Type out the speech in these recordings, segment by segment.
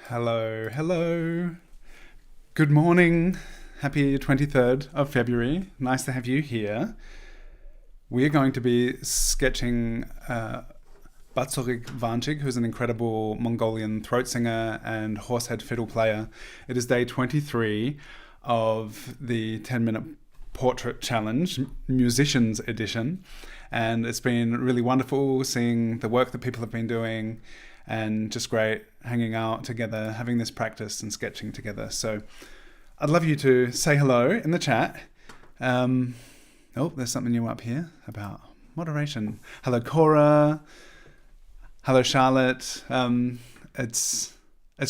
Hello, hello. Good morning. Happy 23rd of February. Nice to have you here. We're going to be sketching Batzorig Vaanchig, who's an incredible Mongolian throat singer and horsehead fiddle player. It is day 23 of the 10-minute portrait challenge, musicians edition. And it's been really wonderful seeing the work that people have been doing and just great hanging out together, having this practice and sketching together. So I'd love you to say hello in the chat. There's something new up here about moderation. Hello, Cora. Hello, Charlotte. It's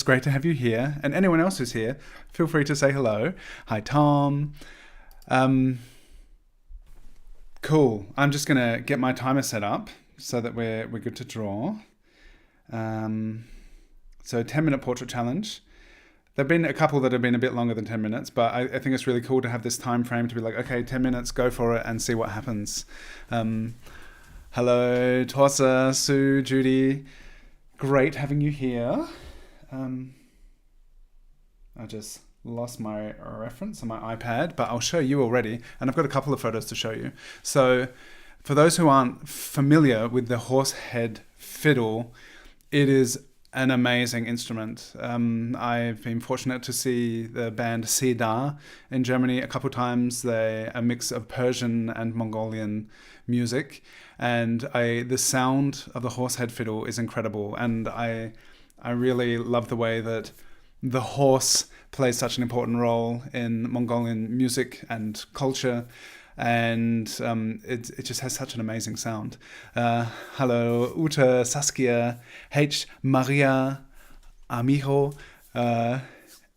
great to have you here. And anyone else who's here, feel free to say hello. Hi, Tom. Cool. I'm just going to get my timer set up so that we're good to draw. So 10-minute portrait challenge. There've been a couple that have been a bit longer than 10 minutes, but I think it's really cool to have this time frame to be like, okay, 10 minutes, go for it and see what happens. Hello, Tosa, Sue, Judy. Great having you here. I just lost my reference on my iPad, but I'll show you already. And I've got a couple of photos to show you. So for those who aren't familiar with the horsehead fiddle, it is an amazing instrument. I've been fortunate to see the band Sara in Germany a couple times. They're a mix of Persian and Mongolian music, and the sound of the horsehead fiddle is incredible. And I really love the way that the horse plays such an important role in Mongolian music and culture. And it just has such an amazing sound. Hello, Uta, Saskia, H, Maria, Amijo,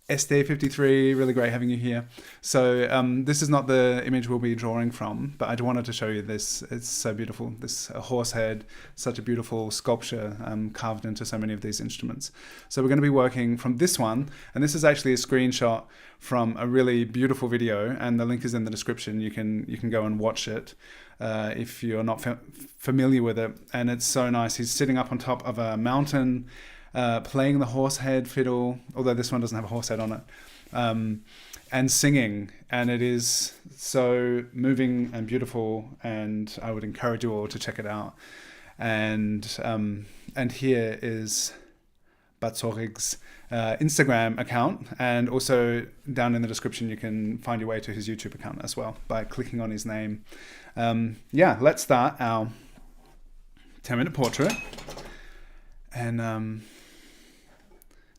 SD53, really great having you here. So this is not the image we'll be drawing from, but I wanted to show you this. It's so beautiful. This horse head, such a beautiful sculpture carved into so many of these instruments. So we're going to be working from this one, and this is actually a screenshot from a really beautiful video, and the link is in the description. You can go and watch it if you're not familiar with it. And it's so nice. He's sitting up on top of a mountain, playing the horsehead fiddle, although this one doesn't have a horsehead on it, and singing. And it is so moving and beautiful, and I would encourage you all to check it out. And here is Batzorig's Instagram account, and also down in the description you can find your way to his YouTube account as well by clicking on his name. Let's start our 10-minute portrait. And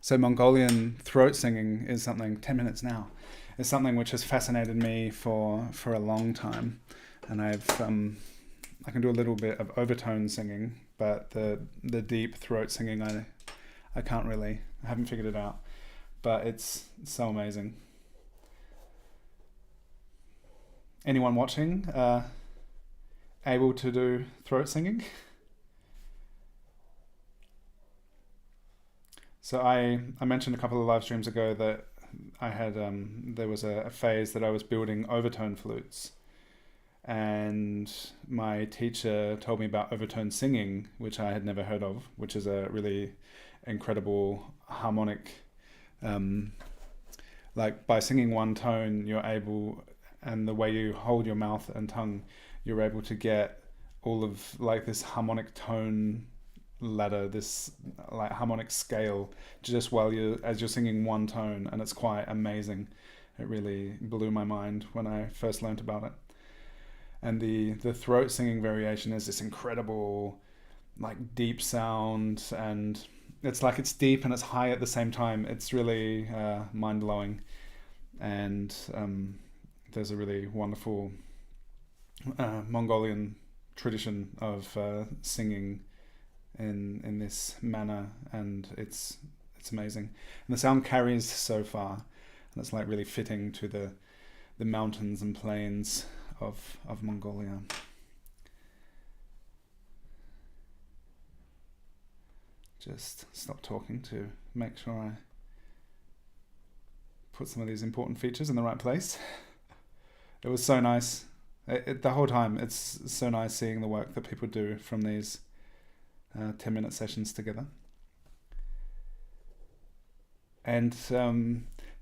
so Mongolian throat singing is something, 10 minutes now, is something which has fascinated me for a long time. And I can do a little bit of overtone singing, but the deep throat singing I can't really, I haven't figured it out, but it's so amazing. Anyone watching able to do throat singing? So I mentioned a couple of live streams ago that I had, there was a phase that I was building overtone flutes, and my teacher told me about overtone singing, which I had never heard of, which is a really incredible harmonic, like by singing one tone you're able, and the way you hold your mouth and tongue, you're able to get all of like this harmonic tone ladder, this like harmonic scale, just as you're singing one tone, and it's quite amazing. It really blew my mind when I first learned about it. And the throat singing variation is this incredible like deep sound, and it's like it's deep and it's high at the same time. It's really mind-blowing. And there's a really wonderful Mongolian tradition of singing in this manner, and it's amazing. And the sound carries so far, and it's like really fitting to the mountains and plains of Mongolia. Just stop talking to make sure I put some of these important features in the right place. It was so nice. The whole time, it's so nice seeing the work that people do from these 10-minute sessions together. And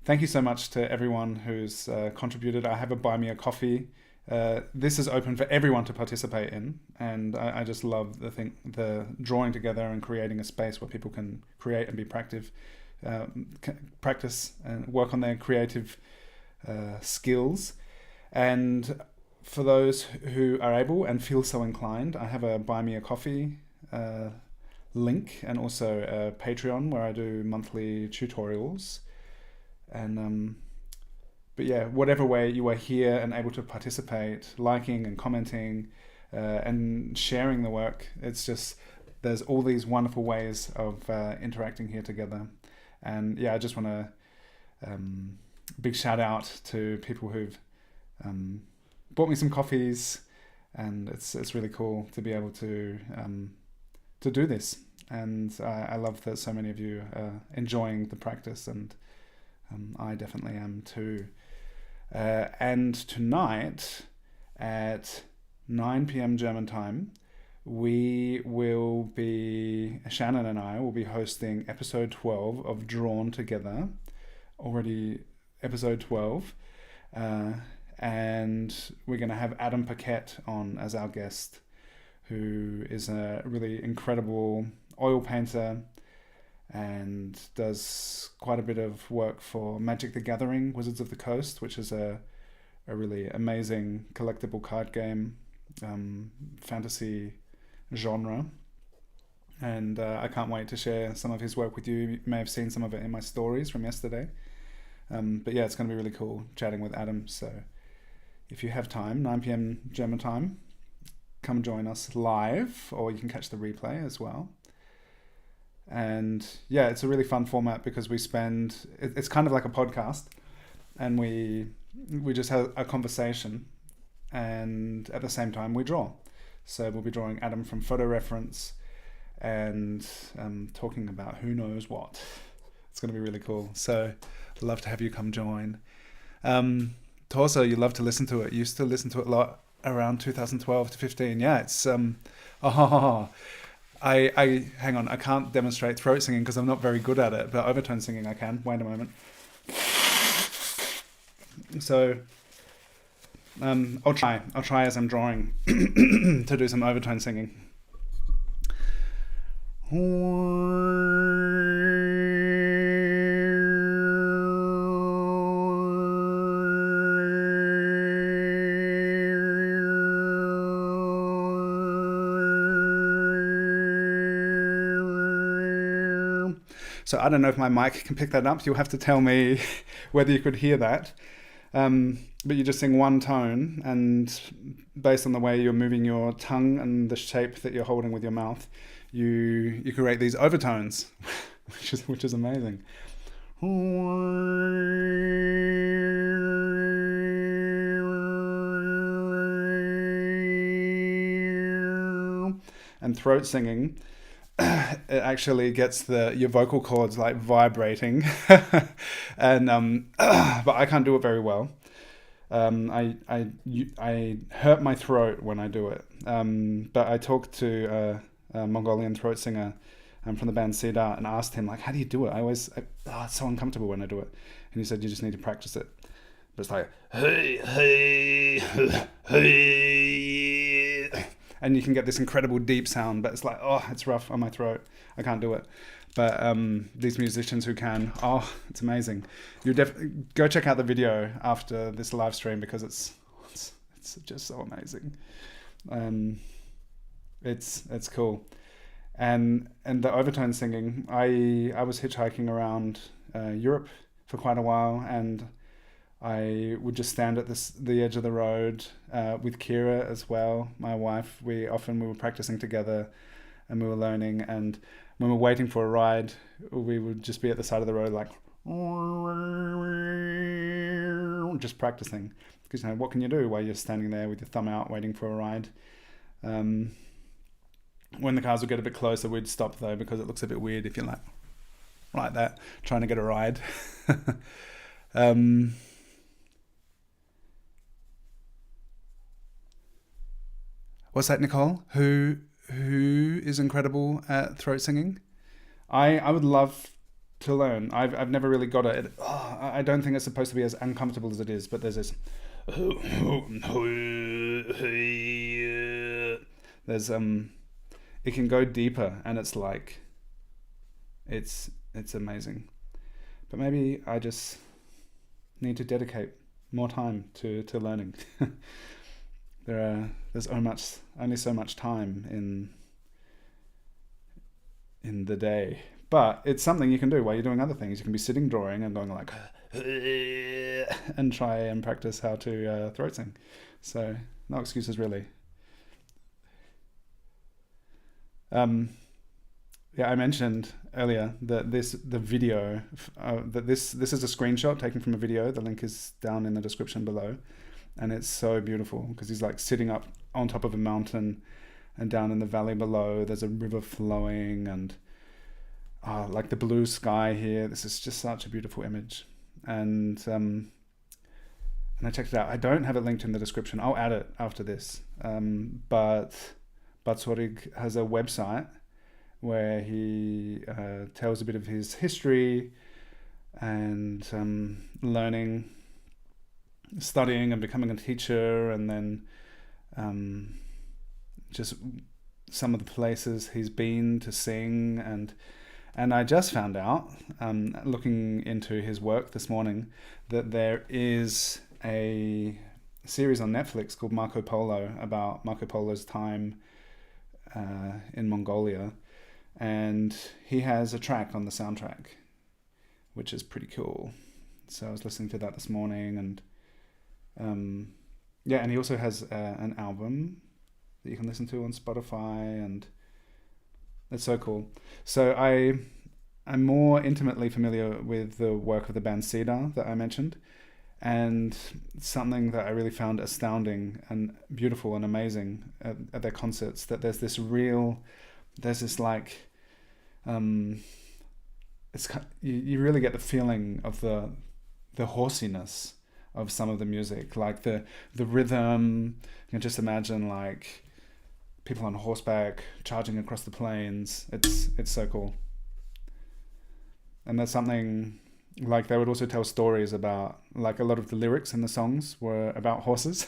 thank you so much to everyone who's contributed. I have a Buy Me a Coffee. This is open for everyone to participate in, and I just love the drawing together and creating a space where people can create and be practice and work on their creative skills. And for those who are able and feel so inclined, I have a Buy Me a Coffee link, and also a Patreon where I do monthly tutorials. And but yeah, whatever way you are here and able to participate, liking and commenting and sharing the work, it's just, there's all these wonderful ways of interacting here together. And yeah, I just want to big shout out to people who've bought me some coffees, and it's really cool to be able to do this. And I love that so many of you are enjoying the practice, and I definitely am too. And tonight at 9 p.m. German time, Shannon and I will be hosting episode 12 of Drawn Together, already episode 12. And we're going to have Adam Paquette on as our guest, who is a really incredible oil painter and does quite a bit of work for Magic the Gathering, Wizards of the Coast, which is a really amazing collectible card game, fantasy genre. And I can't wait to share some of his work with you. You may have seen some of it in my stories from yesterday. But yeah, it's going to be really cool chatting with Adam. So if you have time, 9 p.m. German time, come join us live, or you can catch the replay as well. And yeah, it's a really fun format because it's kind of like a podcast, and we just have a conversation, and at the same time we draw. So we'll be drawing Adam from photo reference and talking about who knows what. It's going to be really cool. So I'd love to have you come join. Torso, you love to listen to it. You used to listen to it a lot around 2012 to 15. Yeah, it's I hang on, I can't demonstrate throat singing because I'm not very good at it, but overtone singing I can. Wait a moment. So I'll try as I'm drawing to do some overtone singing. So I don't know if my mic can pick that up. You'll have to tell me whether you could hear that. But you just sing one tone, and based on the way you're moving your tongue and the shape that you're holding with your mouth, you create these overtones, which is amazing. And throat singing, it actually gets your vocal cords like vibrating, and but I can't do it very well. I hurt my throat when I do it. But I talked to a Mongolian throat singer from the band Sara and asked him, like, how do you do it? It's so uncomfortable when I do it. And he said, you just need to practice it. But it's like, hey, hey, hey. And you can get this incredible deep sound, but it's like, it's rough on my throat. I can't do it. But these musicians who can, it's amazing. You go check out the video after this live stream because it's just so amazing. It's cool. And the overtone singing, I was hitchhiking around Europe for quite a while, and I would just stand at the edge of the road with Kira as well, my wife. We were practicing together, and we were learning. And when we were waiting for a ride, we would just be at the side of the road, like just practicing. Because what can you do while you're standing there with your thumb out waiting for a ride? When the cars would get a bit closer, we'd stop though, because it looks a bit weird if you're like that, trying to get a ride. What's that, Nicole? Who is incredible at throat singing? I would love to learn. I've never really got it. I don't think it's supposed to be as uncomfortable as it is, but there's this. There's it can go deeper, and it's like, it's amazing. But maybe I just need to dedicate more time to learning. There's only so much time in the day, but it's something you can do while you're doing other things. You can be sitting drawing and going like and try and practice how to throat sing. So no excuses really. Yeah, I mentioned earlier that this is a screenshot taken from a video. The link is down in the description below, and it's so beautiful because he's like sitting up on top of a mountain, and down in the valley below there's a river flowing, and like the blue sky here. This is just such a beautiful image, and I checked it out. I don't have it linked in the description. I'll add it after this. But Batzorig has a website where he tells a bit of his history and studying and becoming a teacher, and then just some of the places he's been to sing. And I just found out, looking into his work this morning, that there is a series on Netflix called Marco Polo, about Marco Polo's time in Mongolia. And he has a track on the soundtrack, which is pretty cool. So I was listening to that this morning, and and he also has an album that you can listen to on Spotify, and it's so cool. So I'm more intimately familiar with the work of the band Sara that I mentioned, and something that I really found astounding and beautiful and amazing at their concerts, that there's this like you really get the feeling of the horsiness of some of the music, like the rhythm. You can just imagine like people on horseback charging across the plains. It's so cool. And there's something like, they would also tell stories about, like, a lot of the lyrics in the songs were about horses,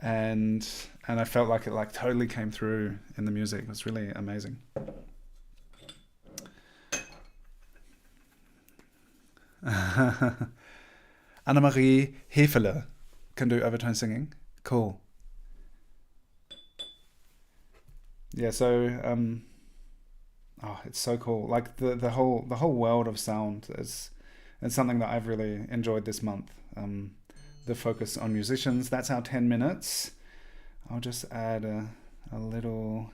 and I felt like it like totally came through in the music. It was really amazing. Annemarie Hefele can do overtone singing. Cool. Yeah, so it's so cool. Like the whole world of sound is something that I've really enjoyed this month. The focus on musicians. That's our 10 minutes. I'll just add a little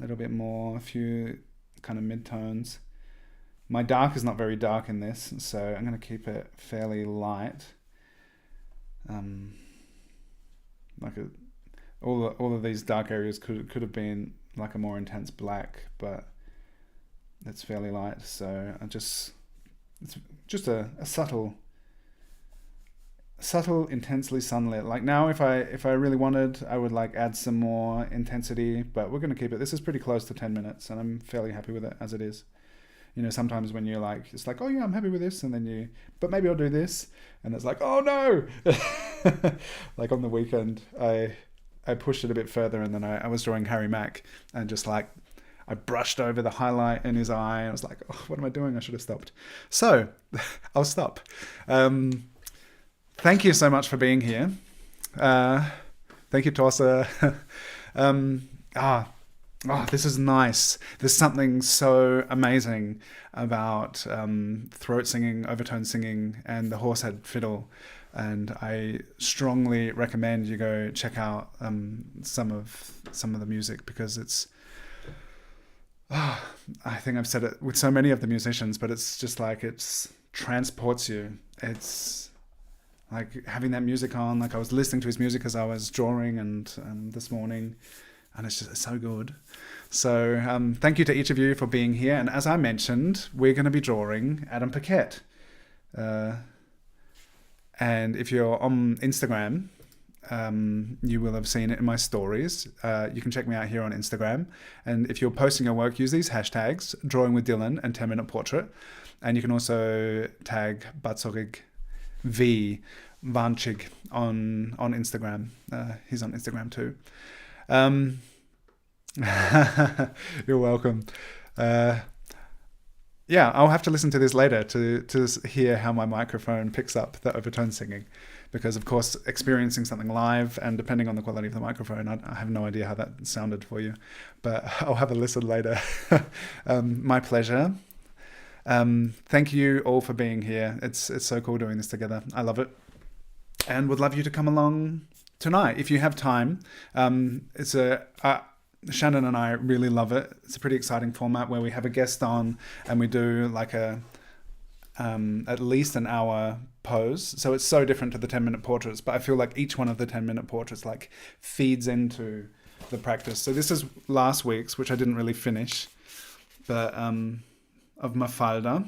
bit more, a few kind of mid-tones. My dark is not very dark in this, so I'm going to keep it fairly light. All of these dark areas could have been like a more intense black, but it's fairly light. So it's just a subtle, intensely sunlit. Like now, if I really wanted, I would like add some more intensity, but we're going to keep it. This is pretty close to 10 minutes, and I'm fairly happy with it as it is. You know, sometimes when you're like, it's like, oh yeah, I'm happy with this, and then but maybe I'll do this, and it's like, oh no. Like on the weekend, I pushed it a bit further, and then I was drawing Harry Mack, and just like, I brushed over the highlight in his eye, and I was like, oh, what am I doing? I should have stopped. So I'll stop. Thank you so much for being here. Thank you, Tossa. This is nice. There's something so amazing about throat singing, overtone singing, and the horsehead fiddle. And I strongly recommend you go check out some of the music, because it's. I think I've said it with so many of the musicians, but it's just like, it transports you. It's like having that music on. Like I was listening to his music as I was drawing and this morning, and it's so good. So thank you to each of you for being here. And as I mentioned, we're going to be drawing Adam Paquette. And if you're on Instagram, you will have seen it in my stories. You can check me out here on Instagram. And if you're posting your work, use these hashtags, drawingwithdylan and 10-minute portrait. And you can also tag Batzorig Vaanchig on Instagram. He's on Instagram too. You're welcome. Yeah, I'll have to listen to this later to hear how my microphone picks up the overtone singing. Because, of course, experiencing something live and depending on the quality of the microphone, I have no idea how that sounded for you. But I'll have a listen later. My pleasure. Thank you all for being here. It's so cool doing this together. I love it. And would love you to come along tonight if you have time. Shannon and I really love it. It's a pretty exciting format where we have a guest on and we do like at least an hour pose. So it's so different to the 10-minute portraits, but I feel like each one of the 10-minute portraits like feeds into the practice. So this is last week's, which I didn't really finish, but of Mafalda.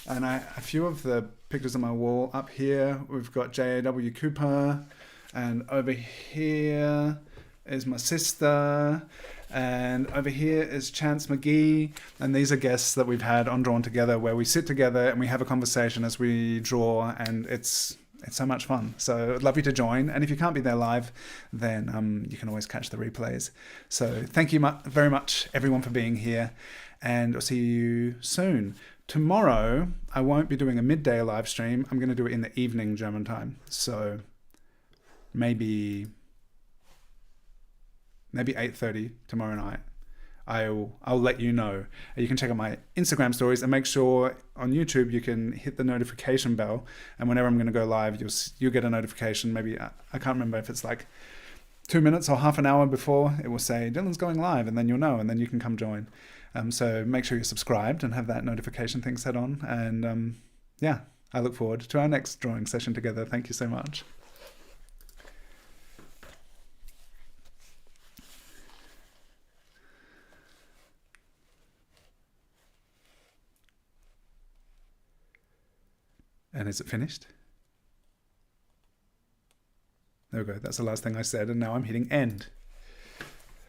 And a few of the pictures on my wall up here, we've got J.A.W. Cooper, and over here is my sister, and over here is Chance McGee, and these are guests that we've had on Drawn Together, where we sit together and we have a conversation as we draw, and it's so much fun. So I'd love you to join, and if you can't be there live, then you can always catch the replays. So thank you very much, everyone, for being here, and I'll see you soon. Tomorrow, I won't be doing a midday live stream. I'm going to do it in the evening German time. So maybe 8:30 tomorrow night. I'll let you know. You can check out my Instagram stories and make sure on YouTube you can hit the notification bell. And whenever I'm going to go live, you'll get a notification. Maybe I can't remember if it's like 2 minutes or half an hour before. It will say Dylan's going live, and then you'll know, and then you can come join. So make sure you're subscribed and have that notification thing set on. And yeah, I look forward to our next drawing session together. Thank you so much. And is it finished? There we go. That's the last thing I said, and now I'm hitting end.